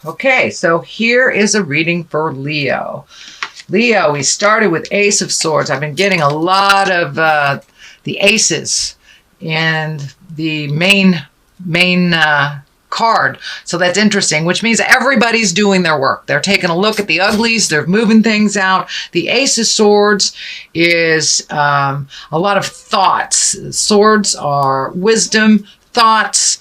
Okay, so here is a reading for Leo. Leo, we started with Ace of Swords. I've been getting a lot of the aces and the main card. So that's interesting, which means everybody's doing their work. They're taking a look at the uglies. They're moving things out. The Ace of Swords is a lot of thoughts. Swords are wisdom, thoughts.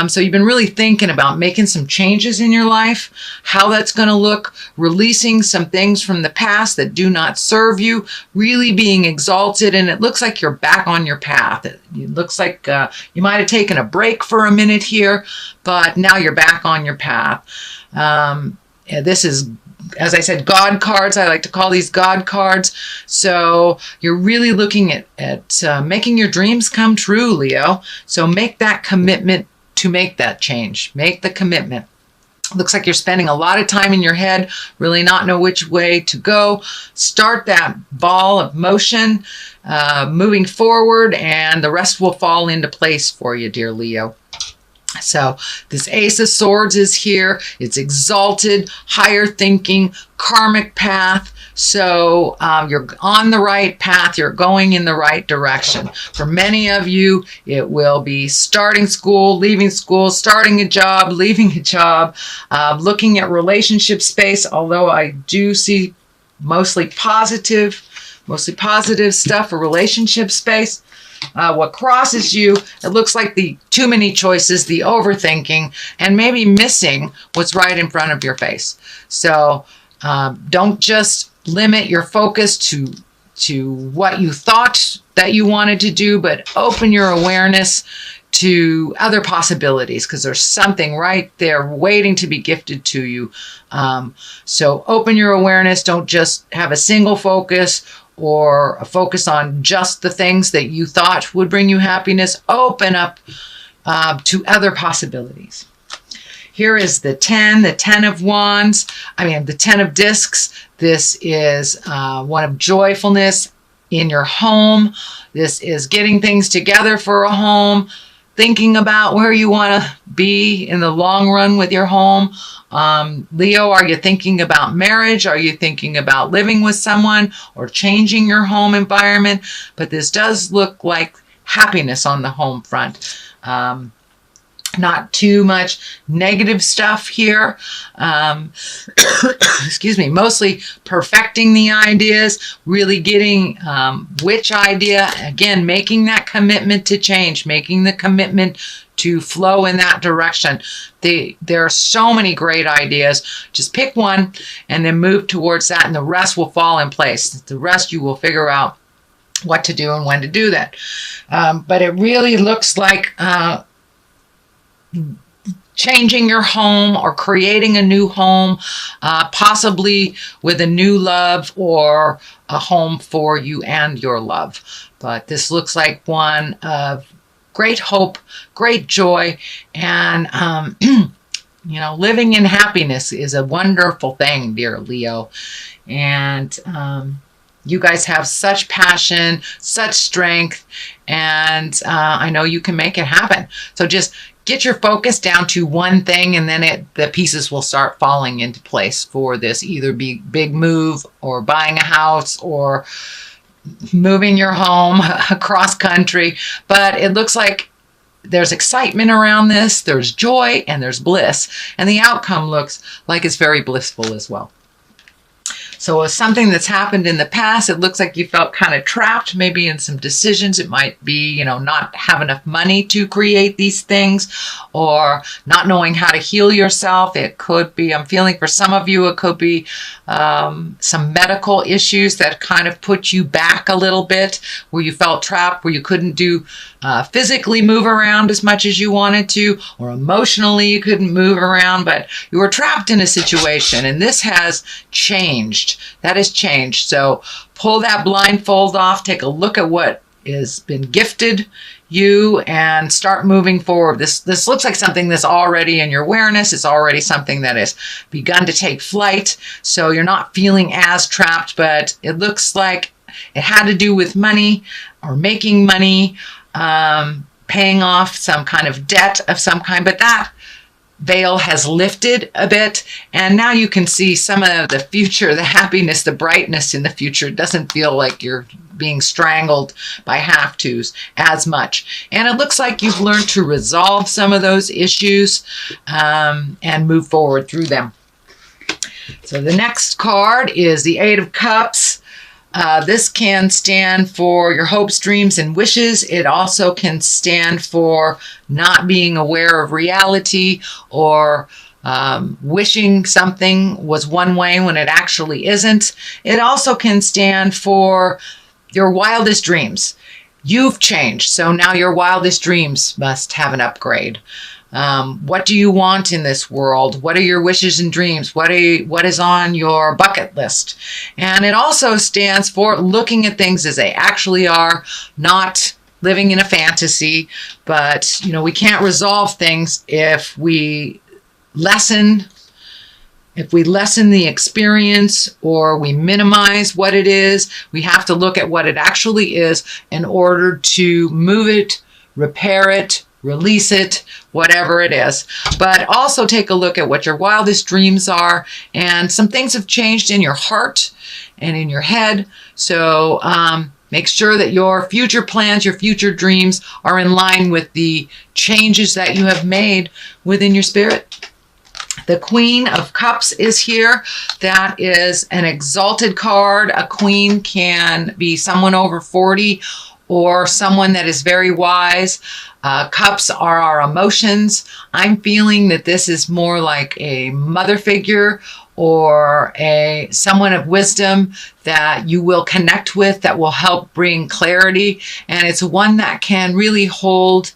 So you've been really thinking about making some changes in your life, how that's going to look, releasing some things from the past that do not serve you, really being exalted. And it looks like you're back on your path. It looks like you might have taken a break for a minute here, but now you're back on your path. This is, as I said, God cards. I like to call these God cards. So you're really looking at making your dreams come true, Leo. So make that commitment to make that change. Make the commitment. Looks like you're spending a lot of time in your head, really not know which way to go. Start that ball of motion, moving forward, and the rest will fall into place for you, dear Leo. So this Ace of Swords is here. It's exalted, higher thinking, karmic path. So you're on the right path. You're going in the right direction. For many of you, it will be starting school, leaving school, starting a job, leaving a job, looking at relationship space, although I do see mostly positive stuff for relationship space. What crosses you, it looks like the too many choices, the overthinking, and maybe missing what's right in front of your face. So don't just limit your focus to what you thought that you wanted to do, but open your awareness to other possibilities, because there's something right there waiting to be gifted to you. So open your awareness. Don't just have a single focus or a focus on just the things that you thought would bring you happiness. Open up to other possibilities. Here is the 10 of Wands. The 10 of Discs. This is one of joyfulness in your home. This is getting things together for a home, thinking about where you want to be in the long run with your home. Leo, are you thinking about marriage? Are you thinking about living with someone or changing your home environment? But this does look like happiness on the home front. Not too much negative stuff here. Excuse me. Mostly perfecting the ideas, really getting which idea, again, making that commitment to change, making the commitment to flow in that direction. There are so many great ideas. Just pick one and then move towards that, and the rest will fall in place. The rest you will figure out what to do and when to do that. But it really looks like changing your home or creating a new home, possibly with a new love or a home for you and your love. But this looks like one of great hope, great joy, and living in happiness is a wonderful thing, dear Leo. And you guys have such passion, such strength, and I know you can make it happen. So just get your focus down to one thing, and then the pieces will start falling into place for this either big move or buying a house or moving your home across country. But it looks like there's excitement around this, there's joy, and there's bliss. And the outcome looks like it's very blissful as well. So it's something that's happened in the past. It looks like you felt kind of trapped maybe in some decisions. It might be, not have enough money to create these things, or not knowing how to heal yourself. It could be, I'm feeling for some of you, it could be some medical issues that kind of put you back a little bit, where you felt trapped, where you couldn't physically move around as much as you wanted to, or emotionally you couldn't move around, but you were trapped in a situation, and this has changed. That has changed. So pull that blindfold off, take a look at what has been gifted you, and start moving forward. This looks like something that's already in your awareness. It's already something that has begun to take flight. So you're not feeling as trapped, but it looks like it had to do with money or making money, paying off some kind of debt of some kind. But veil has lifted a bit, and now you can see some of the future, the happiness, the brightness in the future. It doesn't feel like you're being strangled by have-tos as much. And it looks like you've learned to resolve some of those issues and move forward through them. So the next card is the Eight of Cups. This can stand for your hopes, dreams, and wishes. It also can stand for not being aware of reality, or wishing something was one way when it actually isn't. It also can stand for your wildest dreams. You've changed, so now your wildest dreams must have an upgrade. What do you want in this world? What are your wishes and dreams? What is on your bucket list? And it also stands for looking at things as they actually are, not living in a fantasy. But, we can't resolve things if we lessen the experience, or we minimize what it is. We have to look at what it actually is in order to move it, repair it, release it, whatever it is. But also take a look at what your wildest dreams are. And some things have changed in your heart and in your head. So make sure that your future plans, your future dreams are in line with the changes that you have made within your spirit. The Queen of Cups is here. That is an exalted card. A queen can be someone over 40 or someone that is very wise. Cups are our emotions. I'm feeling that this is more like a mother figure or someone of wisdom that you will connect with, that will help bring clarity. And it's one that can really hold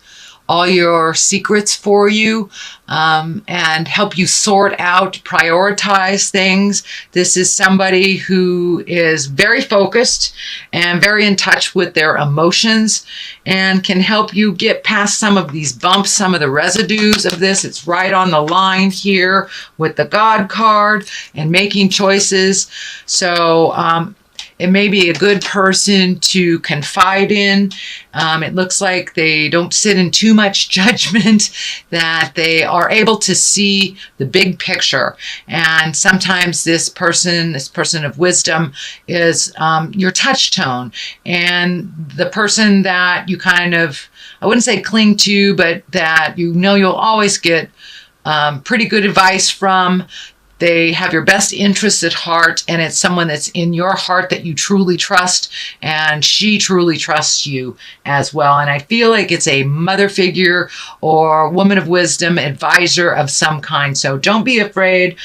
all your secrets for you and help you sort out, prioritize things. This is somebody who is very focused and very in touch with their emotions and can help you get past some of these bumps, some of the residues of this. It's right on the line here with the God card and making choices. So it may be a good person to confide in. It looks like they don't sit in too much judgment, that they are able to see the big picture. And sometimes this person of wisdom is your touch tone, and the person that you kind of, I wouldn't say cling to, but that you'll always get pretty good advice from. They have your best interests at heart, and it's someone that's in your heart that you truly trust, and she truly trusts you as well. And I feel like it's a mother figure or woman of wisdom, advisor of some kind. So don't be afraid.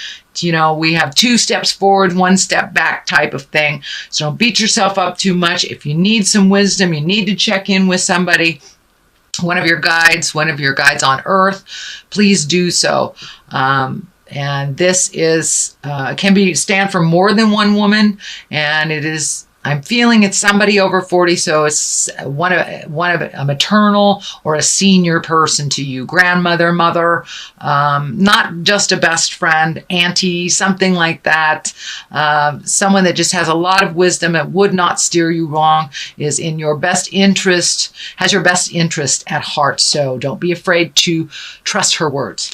We have 2 steps forward, 1 step back type of thing. So don't beat yourself up too much. If you need some wisdom, you need to check in with somebody, one of your guides on earth, please do so. And this is can stand for more than one woman, and it is, I'm feeling it's somebody over 40, so it's one of a maternal or a senior person to you, grandmother, mother, not just a best friend, auntie, something like that. Someone that just has a lot of wisdom and would not steer you wrong, is in your best interest, has your best interest at heart. So don't be afraid to trust her words.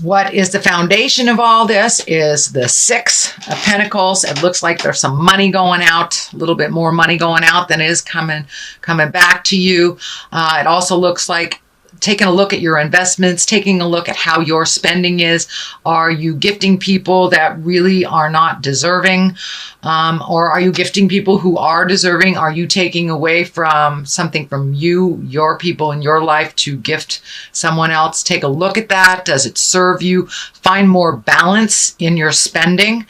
What is the foundation of all this is the 6 of Pentacles. It looks like there's some money going out, a little bit more money going out than is coming back to you. It also looks like taking a look at your investments, taking a look at how your spending is. Are you gifting people that really are not deserving? Or are you gifting people who are deserving? Are you taking away from something from you, your people in your life, to gift someone else? Take a look at that. Does it serve you? Find more balance in your spending.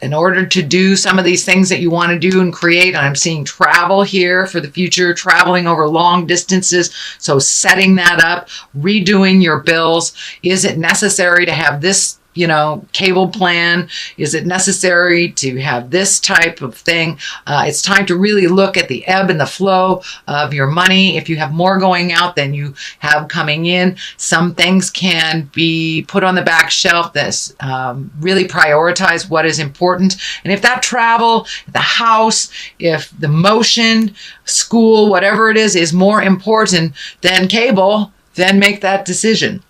In order to do some of these things that you want to do and create. And I'm seeing travel here for the future, traveling over long distances. So setting that up, redoing your bills. Is it necessary to have this cable plan? Is it necessary to have this type of thing? It's time to really look at the ebb and the flow of your money. If you have more going out than you have coming in, some things can be put on the back shelf. This really prioritize what is important. And if that travel, the house, if the motion, school, whatever it is more important than cable, then make that decision.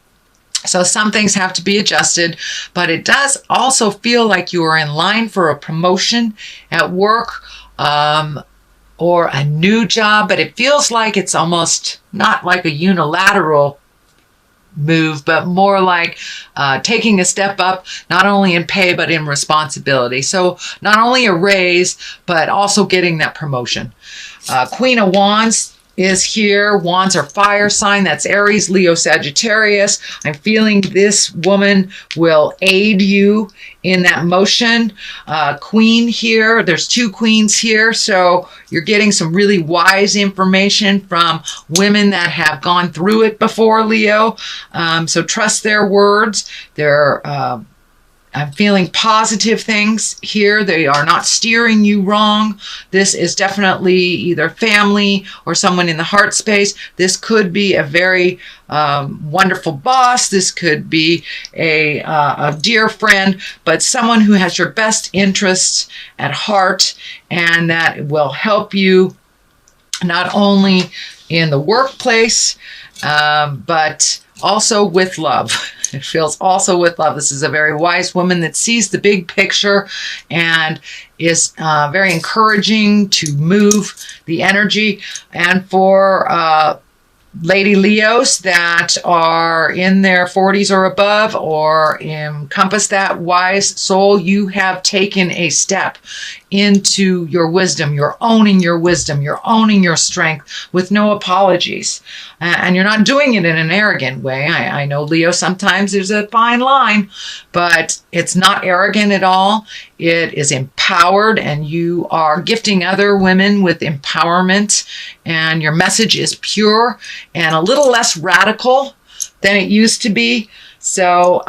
So some things have to be adjusted, but it does also feel like you are in line for a promotion at work or a new job, but it feels like it's almost not like a unilateral move, but more like taking a step up, not only in pay, but in responsibility. So not only a raise, but also getting that promotion. Queen of Wands is here. Wands are fire sign. That's Aries, Leo, Sagittarius. I'm feeling this woman will aid you in that motion. Queen here. There's two queens here. So you're getting some really wise information from women that have gone through it before, Leo. So trust their words. I'm feeling positive things here. They are not steering you wrong. This is definitely either family or someone in the heart space. This could be a very wonderful boss. This could be a dear friend, but someone who has your best interests at heart and that will help you not only in the workplace, but also with love. It feels also with love. This is a very wise woman that sees the big picture and is very encouraging to move the energy. And for Lady Leos that are in their 40s or above or encompass that wise soul, you have taken a step into your wisdom. You're owning your wisdom. You're owning your strength with no apologies. And you're not doing it in an arrogant way. I know, Leo, sometimes there's a fine line, but it's not arrogant at all. It is empowered, and you are gifting other women with empowerment, and your message is pure and a little less radical than it used to be. So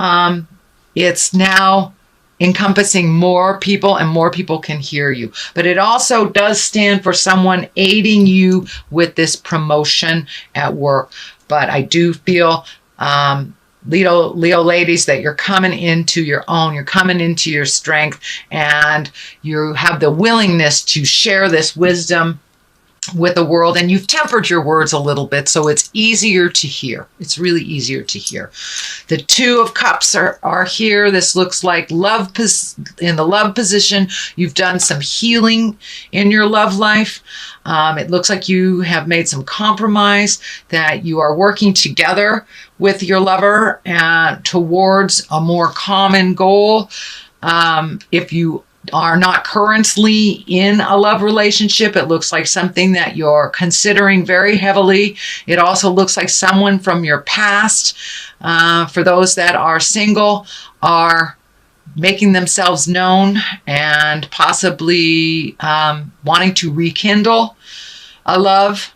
it's now encompassing more people, and more people can hear you. But it also does stand for someone aiding you with this promotion at work. But I do feel, Leo ladies, that you're coming into your own, you're coming into your strength, and you have the willingness to share this wisdom with the world, and you've tempered your words a little bit, so it's easier to hear. It's really easier to hear. The Two of Cups are here. This looks like love in the love position. You've done some healing in your love life. It looks like you have made some compromise, that you are working together with your lover towards a more common goal. If you are not currently in a love relationship, it looks like something that you're considering very heavily. It also looks like someone from your past, for those that are single, are making themselves known and possibly wanting to rekindle a love.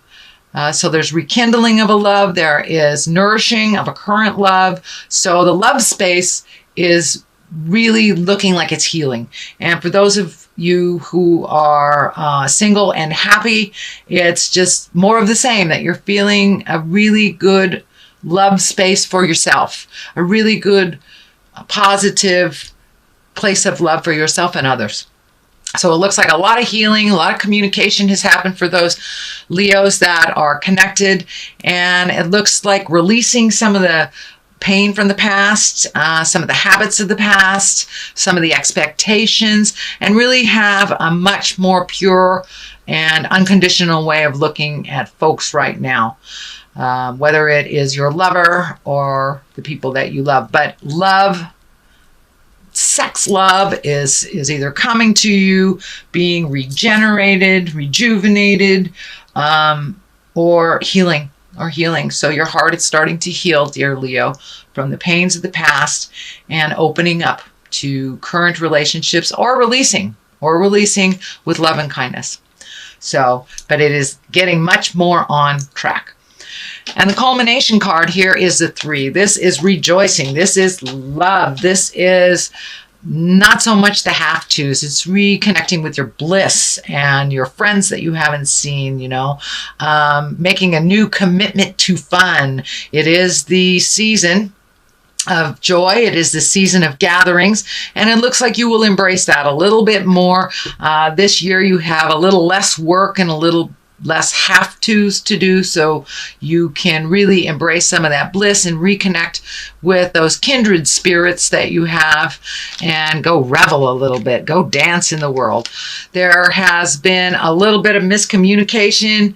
So there's rekindling of a love. There is nourishing of a current love. So the love space is really looking like it's healing. And for those of you who are single and happy, it's just more of the same, that you're feeling a really good love space for yourself, a really good positive place of love for yourself and others. So it looks like a lot of healing, a lot of communication has happened for those Leos that are connected. And it looks like releasing some of the pain from the past, some of the habits of the past, some of the expectations, and really have a much more pure and unconditional way of looking at folks right now, whether it is your lover or the people that you love. But love, sex love is either coming to you, being regenerated, rejuvenated, or healing. So your heart is starting to heal, dear Leo, from the pains of the past and opening up to current relationships, or releasing with love and kindness. So, but it is getting much more on track. And the culmination card here is the 3. This is rejoicing. This is love. This is not so much the have-tos. It's reconnecting with your bliss and your friends that you haven't seen, making a new commitment to fun. It is the season of joy. It is the season of gatherings, and it looks like you will embrace that a little bit more. This year you have a little less work and a little less have-tos to do, so you can really embrace some of that bliss and reconnect with those kindred spirits that you have and go revel a little bit, go dance in the world. There has been a little bit of miscommunication,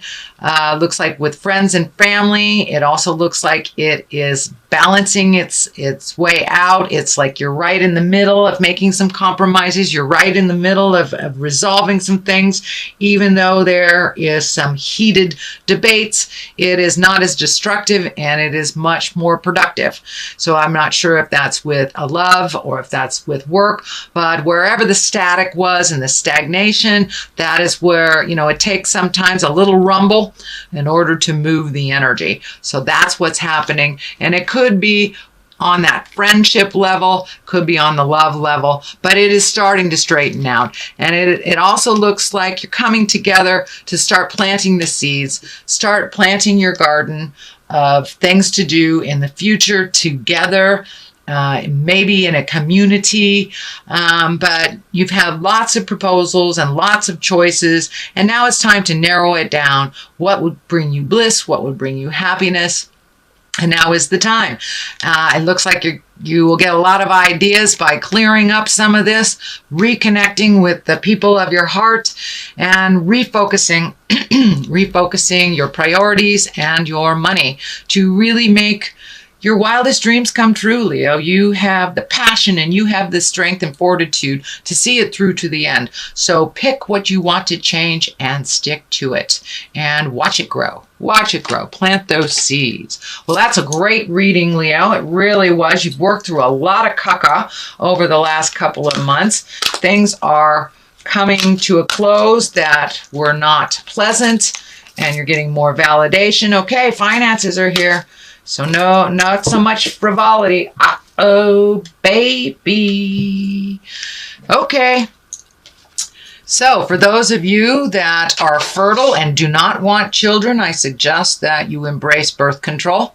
looks like with friends and family. It also looks like it is balancing its way out. It's like you're right in the middle of making some compromises. You're right in the middle of resolving some things, even though there is some heated debates. It is not as destructive and it is much more productive. So I'm not sure if that's with a love or if that's with work, but wherever the static was and the stagnation, that is where, it takes sometimes a little rumble in order to move the energy. So that's what's happening. And it could be on that friendship level, could be on the love level, but it is starting to straighten out. And it also looks like you're coming together to start planting the seeds, start planting your garden of things to do in the future together, maybe in a community, but you've had lots of proposals and lots of choices, and now it's time to narrow it down. What would bring you bliss? What would bring you happiness? And now is the time. It looks like you will get a lot of ideas by clearing up some of this, reconnecting with the people of your heart, and refocusing your priorities and your money to really make your wildest dreams come true, Leo. You have the passion and you have the strength and fortitude to see it through to the end. So pick what you want to change and stick to it and watch it grow. Watch it grow. Plant those seeds. Well, that's a great reading, Leo. It really was. You've worked through a lot of caca over the last couple of months. Things are coming to a close that were not pleasant, and you're getting more validation. Okay, finances are here. So no, not so much frivolity. Uh-oh, baby. Okay. So for those of you that are fertile and do not want children, I suggest that you embrace birth control.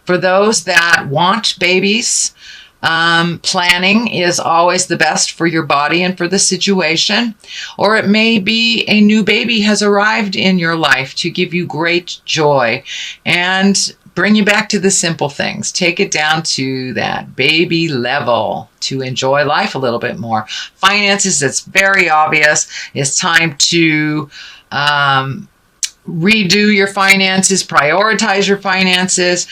For those that want babies, planning is always the best for your body and for the situation. Or it may be a new baby has arrived in your life to give you great joy and bring you back to the simple things. Take it down to that baby level to enjoy life a little bit more. Finances, it's very obvious. It's time to redo your finances, prioritize your finances,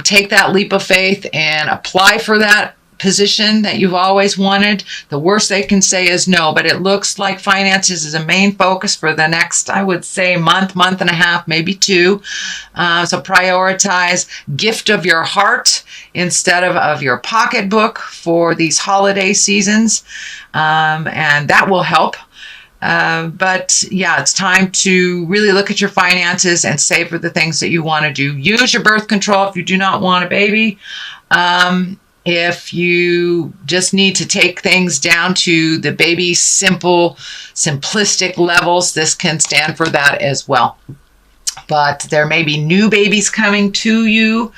take that leap of faith and apply for that position that you've always wanted. The worst they can say is no, but it looks like finances is a main focus for the next, I would say, month and a half, maybe 2. So prioritize gift of your heart instead of your pocketbook for these holiday seasons, and that will help. But yeah, it's time to really look at your finances and save for the things that you want to do. Use your birth control if you do not want a baby. If you just need to take things down to the baby simplistic levels, this can stand for that as well. But there may be new babies coming to you,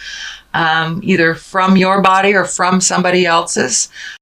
either from your body or from somebody else's.